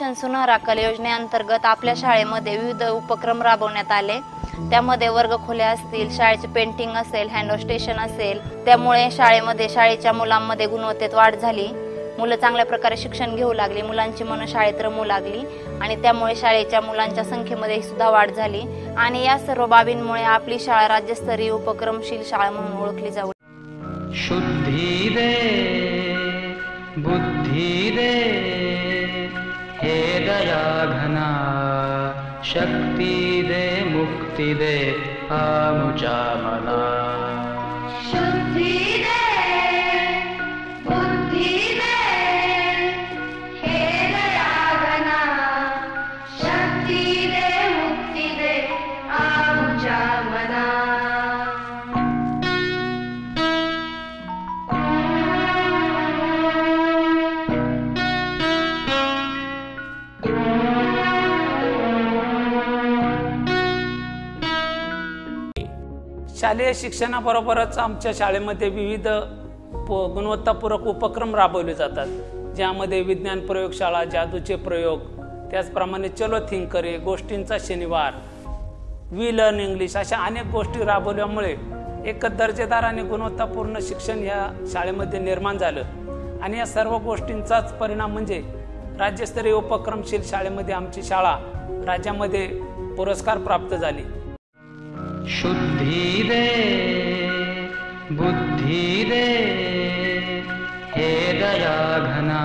Mission सुनहराकल योजनेअंतर्गत आपल्या शाळेमध्ये विविध उपक्रम राबवण्यात आले। त्यामध्ये वर्गखोल्या असतील, शाळेचे पेंटिंग असेल, हँडवॉश स्टेशन असेल। त्यामुळे शाळेच्या मुलांमध्ये गुणवत्तेत वाढ झाली। मुलं चांगल्या प्रकारे शिक्षण घेऊ लागली, मुलांची मन शाळेत रमू लागली आणि त्यामुळे शाळेच्या मुलांच्या संख्येमध्ये सुद्धा वाढ झाली आणि या सर्व बाबींमुळे आपली शाळा राज्यस्तरीय उपक्रमशील शाळा म्हणून ओळखली जाऊ। शुद्धि दे बुद्धि दे हे दया घना, शक्ति दे मुक्ति दे आमुचा मना। शुद्धि दे बुद्धि दे हे दया घना, शक्ति दे मुक्ति दे आमुचा मना। शालेय शिक्षणाबरोबरच आमच्या शाळेमध्ये विविध गुणवत्तापूरक उपक्रम राबवले जातात, ज्यामध्ये विज्ञान प्रयोगशाळा, जादूचे प्रयोग, त्याचप्रमाणे चलो थिंकरे, गोष्टींचा शनिवार, वी लर्न इंग्लिश अशा अनेक गोष्टी राबवल्यामुळे एक दर्जेदार आणि गुणवत्तापूर्ण शिक्षण या शाळेमध्ये निर्माण झालं आणि या सर्व गोष्टींचाच परिणाम म्हणजे राज्यस्तरीय उपक्रमशील शाळेमध्ये आमची शाळा राज्यामध्ये पुरस्कार प्राप्त झाली। शुद्धि दे बुद्धि दे हे दया घना,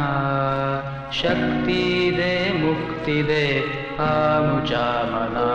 शक्ति दे मुक्ति दे आमुचा मना।